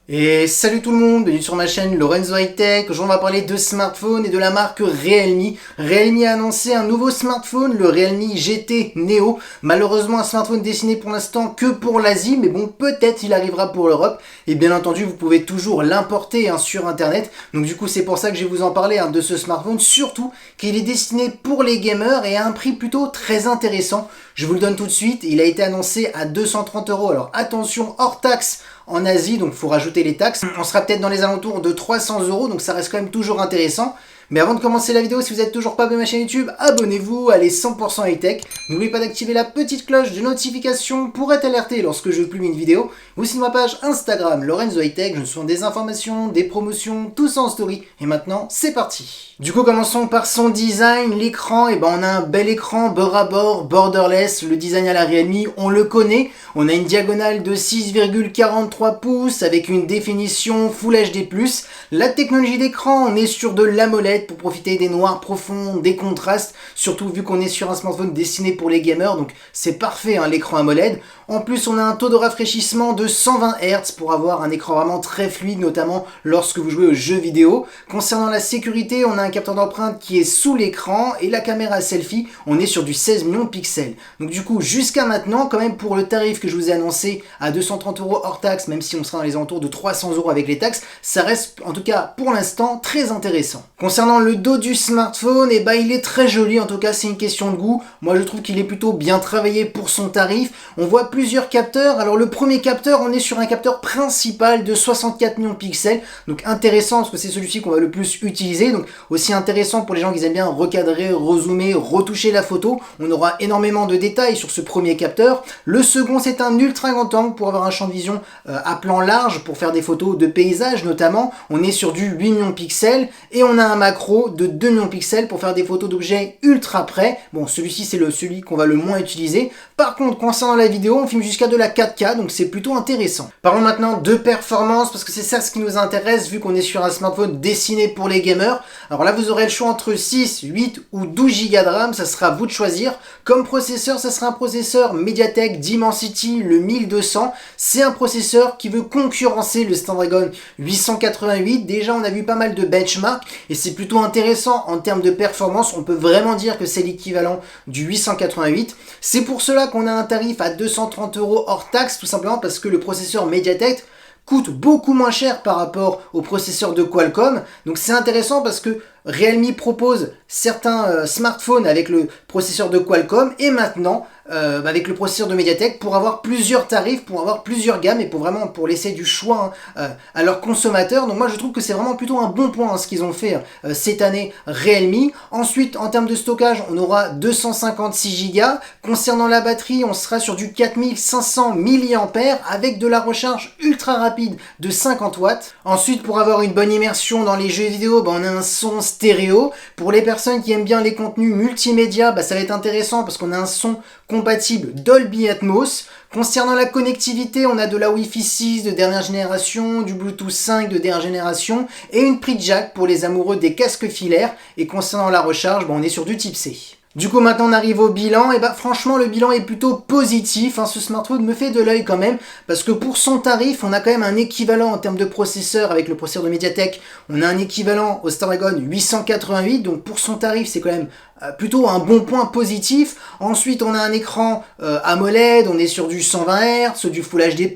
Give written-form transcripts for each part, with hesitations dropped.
Et salut tout le monde, bienvenue sur ma chaîne Lorenzo High Tech. Aujourd'hui on va parler de smartphone et de la marque Realme. Realme a annoncé un nouveau smartphone, le Realme GT Neo. Malheureusement un smartphone destiné pour l'instant que pour l'Asie, mais bon peut-être il arrivera pour l'Europe. Et bien entendu vous pouvez toujours l'importer sur internet. Donc du coup c'est pour ça que je vais vous en parler de ce smartphone, surtout qu'il est destiné pour les gamers et à un prix plutôt très intéressant. Je vous le donne tout de suite, il a été annoncé à 230 €. Alors attention, hors taxe en Asie, donc il faut rajouter les taxes. On sera peut-être dans les alentours de 300 €, donc ça reste quand même toujours intéressant. Mais avant de commencer la vidéo, si vous n'êtes toujours pas abonné à ma chaîne YouTube, abonnez-vous, allez 100% high tech. N'oubliez pas d'activer la petite cloche de notification pour être alerté lorsque je publie une vidéo. Ou sinon ma page Instagram, Lorenzo High Tech, je suis des informations, des promotions, tout ça en story. Et maintenant, c'est parti. Du coup, commençons par son design, l'écran. Et on a un bel écran bord à bord, borderless, le design à la Realme, on le connaît. On a une diagonale de 6,43 pouces avec une définition Full HD+. La technologie d'écran, on est sur de l'AMOLED pour profiter des noirs profonds, des contrastes, surtout vu qu'on est sur un smartphone destiné pour les gamers, donc c'est parfait l'écran AMOLED. En plus on a un taux de rafraîchissement de 120 Hz pour avoir un écran vraiment très fluide, notamment lorsque vous jouez aux jeux vidéo. Concernant la sécurité, on a un capteur d'empreinte qui est sous l'écran et la caméra selfie, on est sur du 16 millions de pixels. Donc du coup jusqu'à maintenant, quand même pour le tarif que je vous ai annoncé à 230 € hors taxe, même si on sera dans les alentours de 300 € avec les taxes, ça reste en tout cas pour l'instant très intéressant. Concernant le dos du smartphone, il est très joli, en tout cas c'est une question de goût. Moi je trouve qu'il est plutôt bien travaillé pour son tarif. On voit plusieurs capteurs. Alors le premier capteur, on est sur un capteur principal de 64 millions de pixels, donc intéressant parce que c'est celui-ci qu'on va le plus utiliser, donc aussi intéressant pour les gens qui aiment bien recadrer, rezoomer, retoucher la photo. On aura énormément de détails sur ce premier capteur. Le second, c'est un ultra grand angle pour avoir un champ de vision à plan large pour faire des photos de paysages notamment. On est sur du 8 millions de pixels et on a un macro de 2 millions de pixels pour faire des photos d'objets ultra près. Bon, celui-ci c'est celui qu'on va le moins utiliser. Par contre, concernant la vidéo, on filme jusqu'à de la 4K, donc c'est plutôt intéressant. Parlons maintenant de performance, parce que c'est ça ce qui nous intéresse, vu qu'on est sur un smartphone destiné pour les gamers. Alors là, vous aurez le choix entre 6, 8 ou 12 Go de RAM, ça sera à vous de choisir. Comme processeur, ça sera un processeur MediaTek Dimensity, le 1200. C'est un processeur qui veut concurrencer le Snapdragon 888. Déjà, on a vu pas mal de benchmarks, et c'est plutôt intéressant en termes de performance. On peut vraiment dire que c'est l'équivalent du 888. C'est pour cela qu'on a un tarif à 230 € hors taxe, tout simplement parce que le processeur MediaTek coûte beaucoup moins cher par rapport au processeur de Qualcomm. Donc c'est intéressant parce que Realme propose certains smartphones avec le processeur de Qualcomm et maintenant avec le processeur de MediaTek pour avoir plusieurs tarifs, pour avoir plusieurs gammes et pour laisser du choix à leurs consommateurs. Donc moi je trouve que c'est vraiment plutôt un bon point ce qu'ils ont fait cette année Realme. Ensuite en termes de stockage on aura 256 Go. Concernant la batterie on sera sur du 4500 mAh avec de la recharge ultra rapide de 50 watts. Ensuite pour avoir une bonne immersion dans les jeux vidéo, on a un son stéréo. Pour les personnes qui aiment bien les contenus multimédia, ça va être intéressant parce qu'on a un son compatible Dolby Atmos. Concernant la connectivité, on a de la Wi-Fi 6 de dernière génération, du Bluetooth 5 de dernière génération et une prise jack pour les amoureux des casques filaires. Et concernant la recharge, on est sur du type C. Du coup maintenant on arrive au bilan, et franchement le bilan est plutôt positif, ce smartphone me fait de l'œil quand même, parce que pour son tarif on a quand même un équivalent en termes de processeur avec le processeur de MediaTek, on a un équivalent au Snapdragon 888, donc pour son tarif c'est quand même plutôt un bon point positif. Ensuite on a un écran AMOLED, on est sur du 120 Hz, du Full HD+,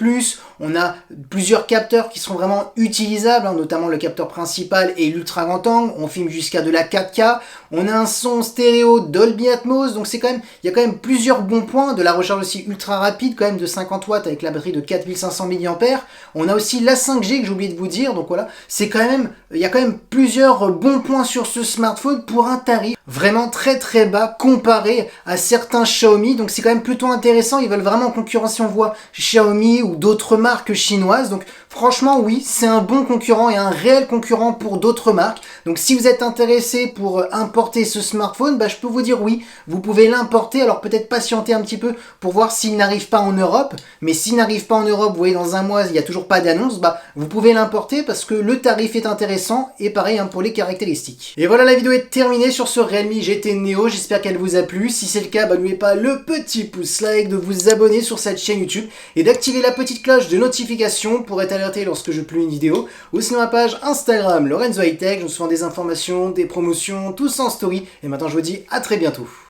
on a plusieurs capteurs qui sont vraiment utilisables, notamment le capteur principal et l'ultra grand angle, on filme jusqu'à de la 4K, on a un son stéréo Dolby Atmos, donc il y a quand même plusieurs bons points, de la recharge aussi ultra rapide quand même de 50 watts avec la batterie de 4500 mAh, on a aussi la 5G que j'ai oublié de vous dire, donc voilà, il y a quand même plusieurs bons points sur ce smartphone pour un tarif vraiment très très bas comparé à certains Xiaomi, donc c'est quand même plutôt intéressant. Ils veulent vraiment concurrencer, on voit Xiaomi ou d'autres marques chinoises, donc franchement oui, c'est un bon concurrent et un réel concurrent pour d'autres marques. Donc si vous êtes intéressé pour importer ce smartphone, je peux vous dire oui, vous pouvez l'importer. Alors peut-être patienter un petit peu pour voir s'il n'arrive pas en Europe, mais s'il n'arrive pas en Europe, vous voyez dans un mois il n'y a toujours pas d'annonce, vous pouvez l'importer parce que le tarif est intéressant et pareil pour les caractéristiques. Et voilà, la vidéo est terminée sur ce Realme GT Neo, j'espère qu'elle vous a plu. Si c'est le cas, n'oubliez pas le petit pouce like, de vous abonner sur cette chaîne YouTube et d'activer la petite cloche de notification pour être alertés lorsque je publie une vidéo, ou sinon ma page Instagram Lorenzo High Tech, je vous souvent des informations, des promotions, tout ça en story, et maintenant je vous dis à très bientôt.